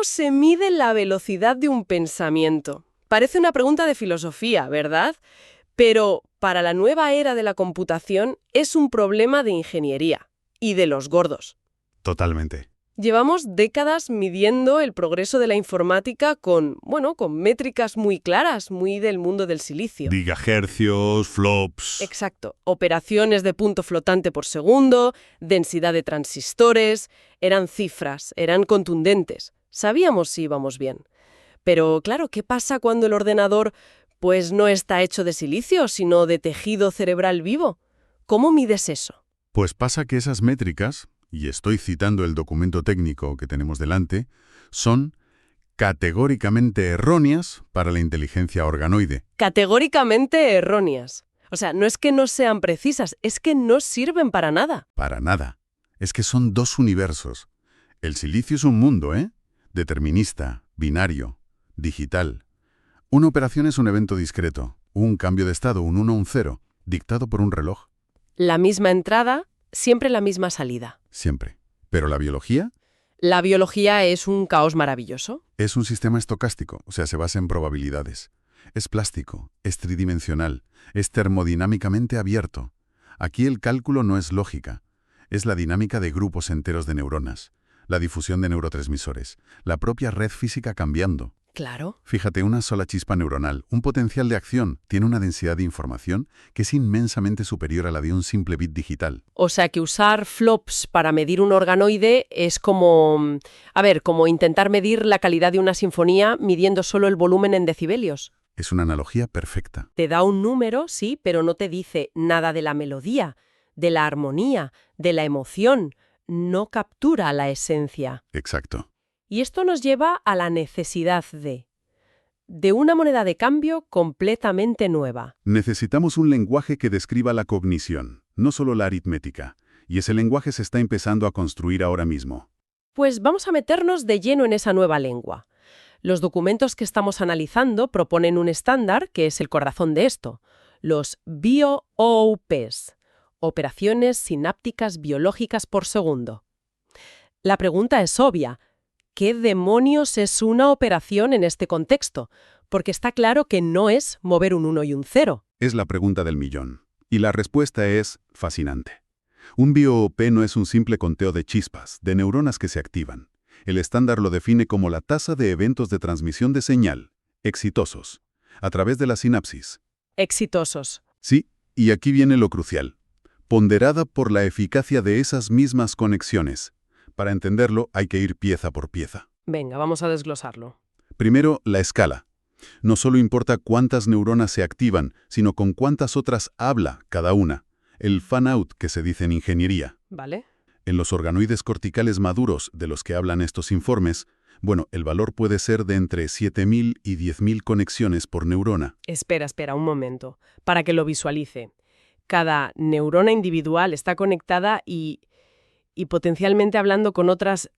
¿Cómo se mide la velocidad de un pensamiento? Parece una pregunta de filosofía, ¿verdad? Pero para la nueva era de la computación es un problema de ingeniería y de los gordos. Totalmente. Llevamos décadas midiendo el progreso de la informática con métricas muy claras, muy del mundo del silicio. Gigahercios, flops. Exacto. Operaciones de punto flotante por segundo, densidad de transistores, eran cifras, eran contundentes. Sabíamos si íbamos bien. Pero claro, ¿qué pasa cuando el ordenador pues no está hecho de silicio, sino de tejido cerebral vivo? ¿Cómo mides eso? Pues pasa que esas métricas, y estoy citando el documento técnico que tenemos delante, son categóricamente erróneas para la inteligencia organoide. Categóricamente erróneas. O sea, no es que no sean precisas, es que no sirven para nada. Para nada. Es que son dos universos. El silicio es un mundo, determinista, binario, digital. Una operación es un evento discreto, un cambio de estado, un 1 o un 0, dictado por un reloj. La misma entrada, siempre la misma salida. Siempre. Pero la biología La biología es un caos maravilloso. es un sistema estocástico, o sea, se basa en probabilidades. Es plástico, es tridimensional, es termodinámicamente abierto. Aquí el cálculo no es lógica, es la dinámica de grupos enteros de neuronas, la difusión de neurotransmisores, la propia red física cambiando. Claro. Fíjate, una sola chispa neuronal, un potencial de acción, tiene una densidad de información que es inmensamente superior a la de un simple bit digital. O sea que usar flops para medir un organoide es como intentar medir la calidad de una sinfonía midiendo solo el volumen en decibelios. Es una analogía perfecta. Te da un número, sí, pero no te dice nada de la melodía, de la armonía, de la emoción. No captura la esencia. Exacto. Y esto nos lleva a la necesidad de una moneda de cambio completamente nueva. Necesitamos un lenguaje que describa la cognición, no solo la aritmética. Y ese lenguaje se está empezando a construir ahora mismo. Pues vamos a meternos de lleno en esa nueva lengua. Los documentos que estamos analizando proponen un estándar que es el corazón de esto, los BioOPs, operaciones sinápticas biológicas por segundo. La pregunta es obvia. ¿Qué demonios es una operación en este contexto? Porque está claro que no es mover un 1 y un 0. Es la pregunta del millón. Y la respuesta es fascinante. Un BioOP no es un simple conteo de chispas, de neuronas que se activan. El estándar lo define como la tasa de eventos de transmisión de señal, exitosos, a través de la sinapsis. Exitosos. Sí, y aquí viene lo crucial. Ponderada por la eficacia de esas mismas conexiones. Para entenderlo, hay que ir pieza por pieza. Venga, vamos a desglosarlo. Primero, la escala. No solo importa cuántas neuronas se activan, sino con cuántas otras habla cada una. El fan-out que se dice en ingeniería. ¿Vale? En los organoides corticales maduros de los que hablan estos informes, el valor puede ser de entre 7.000 y 10.000 conexiones por neurona. Espera, un momento, para que lo visualice. Cada neurona individual está conectada y potencialmente hablando con otras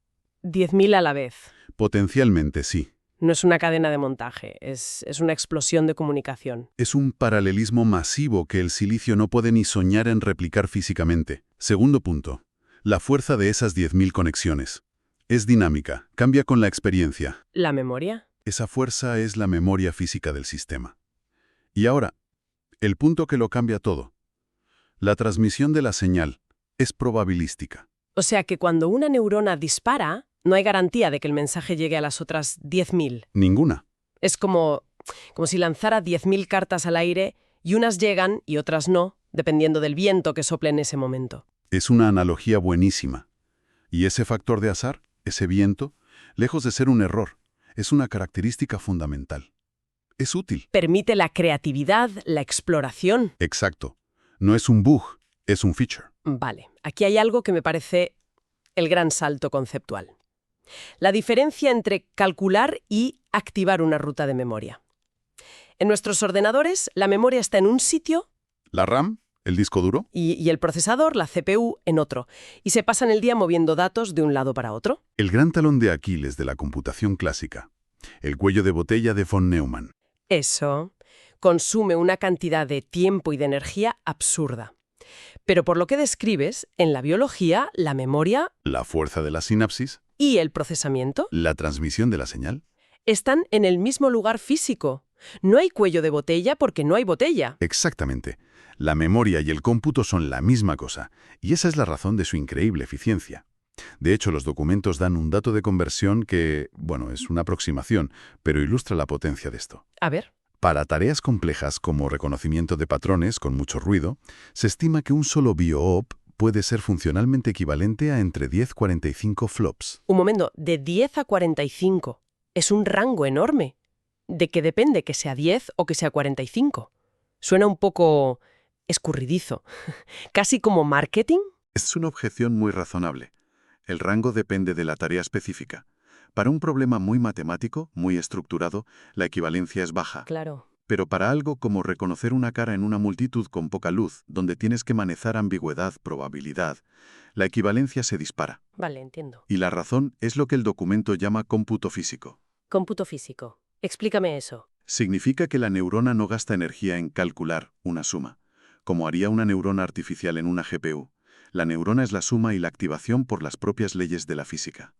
10.000 a la vez. Potencialmente sí. No es una cadena de montaje, es una explosión de comunicación. Es un paralelismo masivo que el silicio no puede ni soñar en replicar físicamente. Segundo punto. La fuerza de esas 10.000 conexiones. Es dinámica, cambia con la experiencia. ¿La memoria? Esa fuerza es la memoria física del sistema. Y ahora, el punto que lo cambia todo. La transmisión de la señal es probabilística. O sea que cuando una neurona dispara, no hay garantía de que el mensaje llegue a las otras 10.000. Ninguna. Es como si lanzara 10.000 cartas al aire y unas llegan y otras no, dependiendo del viento que sople en ese momento. Es una analogía buenísima. Y ese factor de azar, ese viento, lejos de ser un error, es una característica fundamental. Es útil. Permite la creatividad, la exploración. Exacto. No es un bug, es un feature. Vale, aquí hay algo que me parece el gran salto conceptual. La diferencia entre calcular y activar una ruta de memoria. En nuestros ordenadores, la memoria está en un sitio. La RAM, el disco duro. Y el procesador, la CPU, en otro. Y se pasan el día moviendo datos de un lado para otro. El gran talón de Aquiles de la computación clásica. El cuello de botella de von Neumann. Eso consume una cantidad de tiempo y de energía absurda. Pero por lo que describes, en la biología, la memoria... La fuerza de la sinapsis ¿Y el procesamiento? ¿La transmisión de la señal? Están en el mismo lugar físico. No hay cuello de botella porque no hay botella. Exactamente. La memoria y el cómputo son la misma cosa, y esa es la razón de su increíble eficiencia. De hecho, los documentos dan un dato de conversión que, bueno, es una aproximación, pero ilustra la potencia de esto. A ver. Para tareas complejas como reconocimiento de patrones con mucho ruido, se estima que un solo BIOOP puede ser funcionalmente equivalente a entre 10 y 45 flops. Un momento, de 10 a 45. Es un rango enorme. ¿De qué depende que sea 10 o que sea 45? Suena un poco escurridizo. Casi como marketing. Es una objeción muy razonable. El rango depende de la tarea específica. Para un problema muy matemático, muy estructurado, la equivalencia es baja. Claro. Pero para algo como reconocer una cara en una multitud con poca luz, donde tienes que manejar ambigüedad, probabilidad, la equivalencia se dispara. Vale, entiendo. Y la razón es lo que el documento llama cómputo físico. Cómputo físico. Explícame eso. Significa que la neurona no gasta energía en calcular una suma, como haría una neurona artificial en una GPU. La neurona es la suma y la activación por las propias leyes de la física,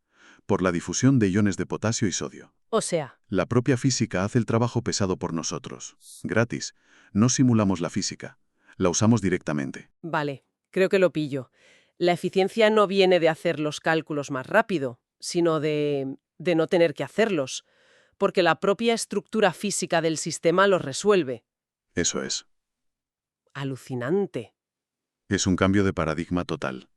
por la difusión de iones de potasio y sodio. O sea, La propia física hace el trabajo pesado por nosotros. Gratis. No simulamos la física. La usamos directamente. vale, creo que lo pillo. La eficiencia no viene de hacer los cálculos más rápido, sino de no tener que hacerlos, porque la propia estructura física del sistema los resuelve. Eso es. Alucinante. Es un cambio de paradigma total.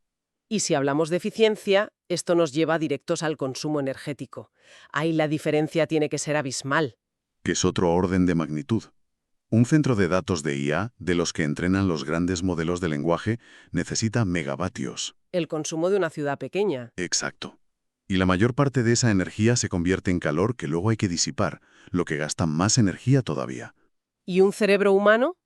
Y si hablamos de eficiencia, esto nos lleva directos al consumo energético. Ahí la diferencia tiene que ser abismal. Que es otro orden de magnitud. Un centro de datos de IA, de los que entrenan los grandes modelos de lenguaje, necesita megavatios. El consumo de una ciudad pequeña. Exacto. Y la mayor parte de esa energía se convierte en calor que luego hay que disipar, lo que gasta más energía todavía. ¿Y un cerebro humano?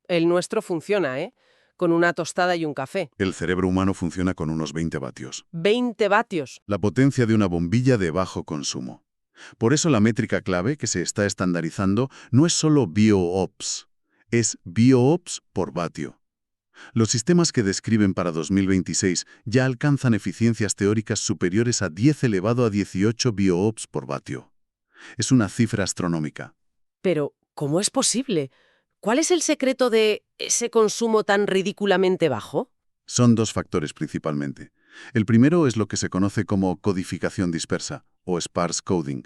El nuestro funciona, ¿eh? Con una tostada y un café. El cerebro humano funciona con unos 20 vatios. 20 vatios. La potencia de una bombilla de bajo consumo. Por eso la métrica clave que se está estandarizando no es solo BIOOPS, es BIOOPS por vatio. Los sistemas que describen para 2026 ya alcanzan eficiencias teóricas superiores a 10 elevado a 18 BIOOPS por vatio. Es una cifra astronómica. Pero, ¿cómo es posible? ¿Cuál es el secreto de ese consumo tan ridículamente bajo? Son dos factores principalmente. El primero es lo que se conoce como codificación dispersa, o sparse coding.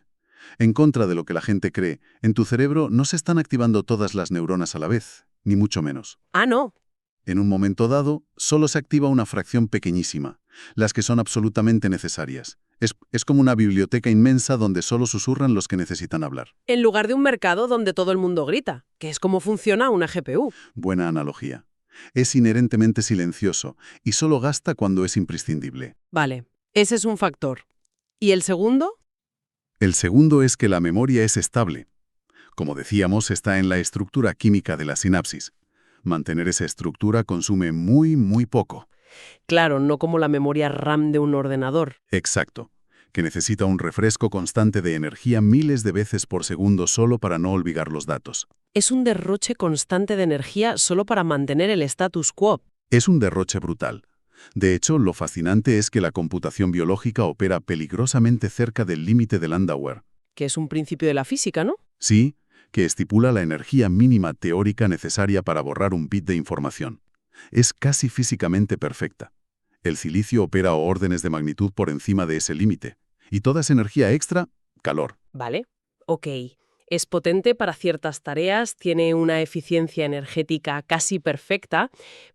En contra de lo que la gente cree, en tu cerebro no se están activando todas las neuronas a la vez, ni mucho menos. Ah, no. En un momento dado, solo se activa una fracción pequeñísima, las que son absolutamente necesarias. Es como una biblioteca inmensa donde solo susurran los que necesitan hablar. En lugar de un mercado donde todo el mundo grita, que es como funciona una GPU. Buena analogía. Es inherentemente silencioso y solo gasta cuando es imprescindible. Vale, ese es un factor. ¿Y el segundo? El segundo es que la memoria es estable. Como decíamos, está en la estructura química de la sinapsis. Mantener esa estructura consume muy poco. Claro, no como la memoria RAM de un ordenador. Exacto. Que necesita un refresco constante de energía miles de veces por segundo solo para no olvidar los datos. Es un derroche constante de energía solo para mantener el status quo. Es un derroche brutal. De hecho, lo fascinante es que la computación biológica opera peligrosamente cerca del límite de Landauer. Que es un principio de la física, ¿no? Sí, que estipula la energía mínima teórica necesaria para borrar un bit de información. Es casi físicamente perfecta. El silicio opera a órdenes de magnitud por encima de ese límite. Y toda esa energía extra, calor. Vale, ok. Es potente para ciertas tareas, tiene una eficiencia energética casi perfecta,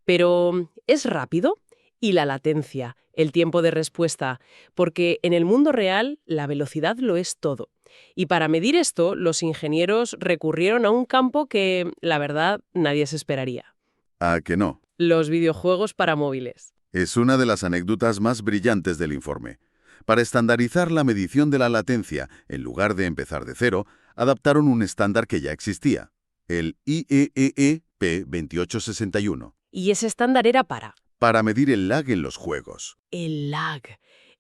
pero ¿es rápido? Y la latencia, el tiempo de respuesta, porque en el mundo real la velocidad lo es todo. Y para medir esto, los ingenieros recurrieron a un campo que, la verdad, nadie se esperaría. ¿A que no? Los videojuegos para móviles. Es una de las anécdotas más brillantes del informe. Para estandarizar la medición de la latencia, en lugar de empezar de cero, adaptaron un estándar que ya existía, el IEEE P2861. Y ese estándar era para medir el lag en los juegos. el lag,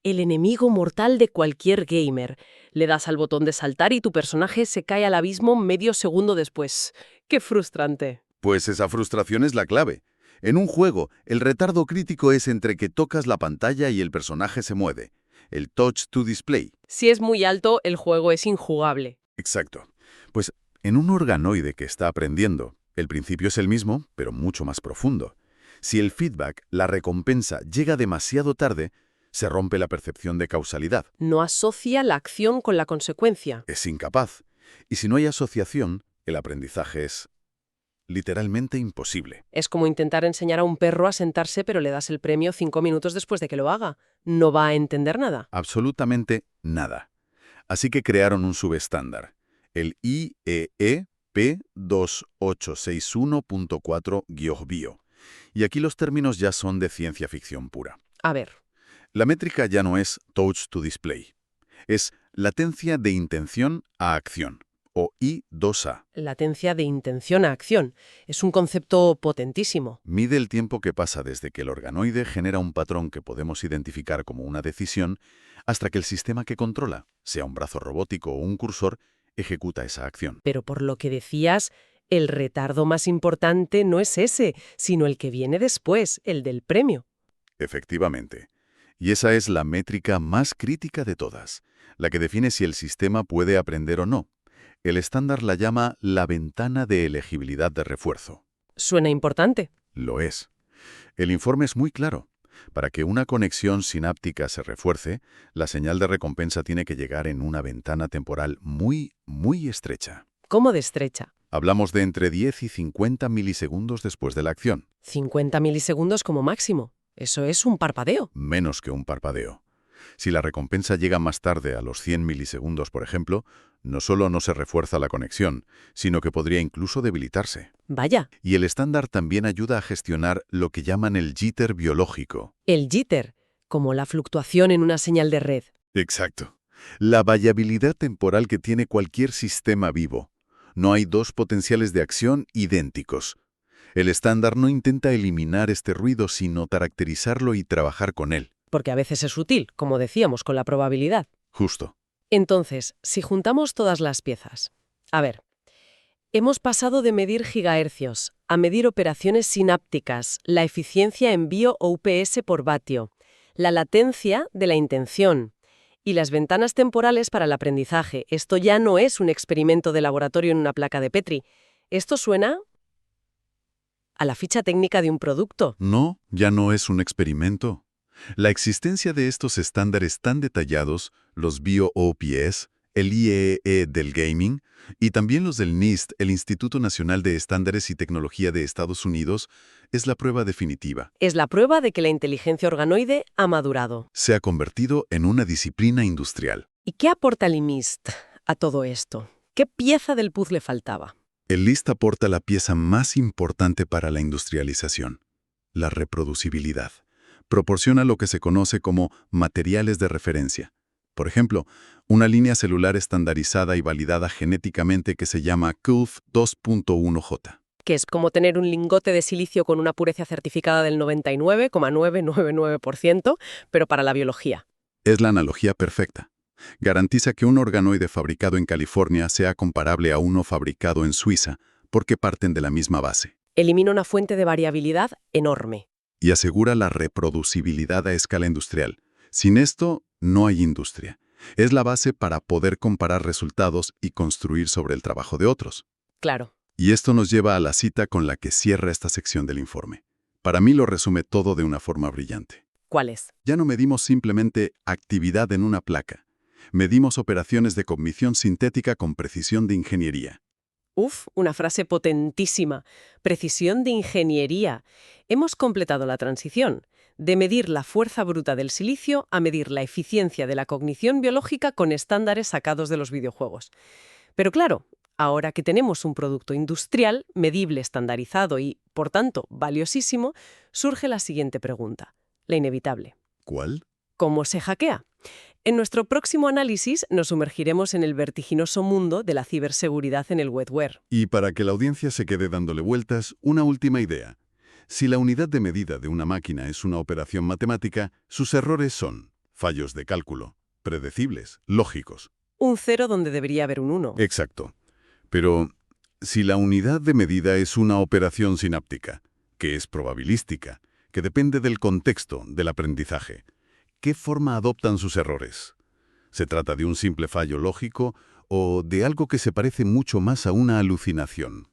el enemigo mortal de cualquier gamer. Le das al botón de saltar y tu personaje se cae al abismo medio segundo después. ¡Qué frustrante! Pues esa frustración es la clave. En un juego, el retardo crítico es entre que tocas la pantalla y el personaje se mueve. el touch to display. Si es muy alto, el juego es injugable. Exacto. Pues en un organoide que está aprendiendo, el principio es el mismo, pero mucho más profundo. Si el feedback, la recompensa, llega demasiado tarde, se rompe la percepción de causalidad. No asocia la acción con la consecuencia. Es incapaz. Y si no hay asociación, el aprendizaje es literalmente imposible. Es como intentar enseñar a un perro a sentarse, pero le das el premio 5 minutos después de que lo haga. No va a entender nada. Absolutamente nada. Así que crearon un subestándar, el IEE P2861.4-BIO. Y aquí los términos ya son de ciencia ficción pura. A ver, La métrica ya no es touch to display, es latencia de intención a acción, o I2A. latencia de intención a acción. Es un concepto potentísimo. Mide el tiempo que pasa desde que el organoide genera un patrón que podemos identificar como una decisión hasta que el sistema que controla, sea un brazo robótico o un cursor, ejecuta esa acción. Pero por lo que decías, el retardo más importante no es ese, sino el que viene después, el del premio. Efectivamente. Y esa es la métrica más crítica de todas, la que define si el sistema puede aprender o no. El estándar la llama la ventana de elegibilidad de refuerzo. Suena importante. Lo es. El informe es muy claro. Para que una conexión sináptica se refuerce, la señal de recompensa tiene que llegar en una ventana temporal muy, muy estrecha. ¿Cómo de estrecha? Hablamos de entre 10 y 50 milisegundos después de la acción. 50 milisegundos como máximo. Eso es un parpadeo. Menos que un parpadeo. Si la recompensa llega más tarde, a los 100 milisegundos, por ejemplo, no solo no se refuerza la conexión, sino que podría incluso debilitarse. Vaya, Y el estándar también ayuda a gestionar lo que llaman el jitter biológico. el jitter, como la fluctuación en una señal de red. Exacto. La variabilidad temporal que tiene cualquier sistema vivo. No hay dos potenciales de acción idénticos. El estándar no intenta eliminar este ruido, sino caracterizarlo y trabajar con él. Porque a veces es útil, como decíamos, con la probabilidad. Justo. Entonces, si juntamos todas las piezas. A ver, hemos pasado de medir gigahercios a medir operaciones sinápticas, la eficiencia en bio o UPS por vatio, la latencia de la intención y las ventanas temporales para el aprendizaje. Esto ya no es un experimento de laboratorio en una placa de Petri. Esto suena a la ficha técnica de un producto. No, ya no es un experimento. La existencia de estos estándares tan detallados, los BIO-OPS, el IEEE del gaming, y también los del NIST, el Instituto Nacional de Estándares y Tecnología de Estados Unidos, es la prueba definitiva. Es la prueba de que la inteligencia organoide ha madurado. Se ha convertido en una disciplina industrial. ¿Y qué aporta el NIST a todo esto? ¿Qué pieza del puzzle faltaba? El NIST aporta la pieza más importante para la industrialización, la reproducibilidad. Proporciona lo que se conoce como materiales de referencia. Por ejemplo, una línea celular estandarizada y validada genéticamente que se llama CULF 2.1J. Que es como tener un lingote de silicio con una pureza certificada del 99,999%, pero para la biología. Es la analogía perfecta. Garantiza que un organoide fabricado en California sea comparable a uno fabricado en Suiza, porque parten de la misma base. Elimina una fuente de variabilidad enorme. Y asegura la reproducibilidad a escala industrial. Sin esto, no hay industria. Es la base para poder comparar resultados y construir sobre el trabajo de otros. Claro. Y esto nos lleva a la cita con la que cierra esta sección del informe. Para mí lo resume todo de una forma brillante. ¿Cuál es? Ya no medimos simplemente actividad en una placa. Medimos operaciones de cognición sintética con precisión de ingeniería. Uf, una frase potentísima. Precisión de ingeniería. Hemos completado la transición de medir la fuerza bruta del silicio a medir la eficiencia de la cognición biológica con estándares sacados de los videojuegos. Pero claro, ahora que tenemos un producto industrial, medible, estandarizado y, por tanto, valiosísimo, surge la siguiente pregunta, la inevitable. ¿Cuál? ¿Cómo se hackea? En nuestro próximo análisis nos sumergiremos en el vertiginoso mundo de la ciberseguridad en el webware. Y para que la audiencia se quede dándole vueltas, una última idea. Si la unidad de medida de una máquina es una operación matemática, sus errores son fallos de cálculo, predecibles, lógicos. Un 0 donde debería haber un 1. Exacto. Pero si la unidad de medida es una operación sináptica, que es probabilística, que depende del contexto del aprendizaje, ¿qué forma adoptan sus errores? ¿Se trata de un simple fallo lógico o de algo que se parece mucho más a una alucinación?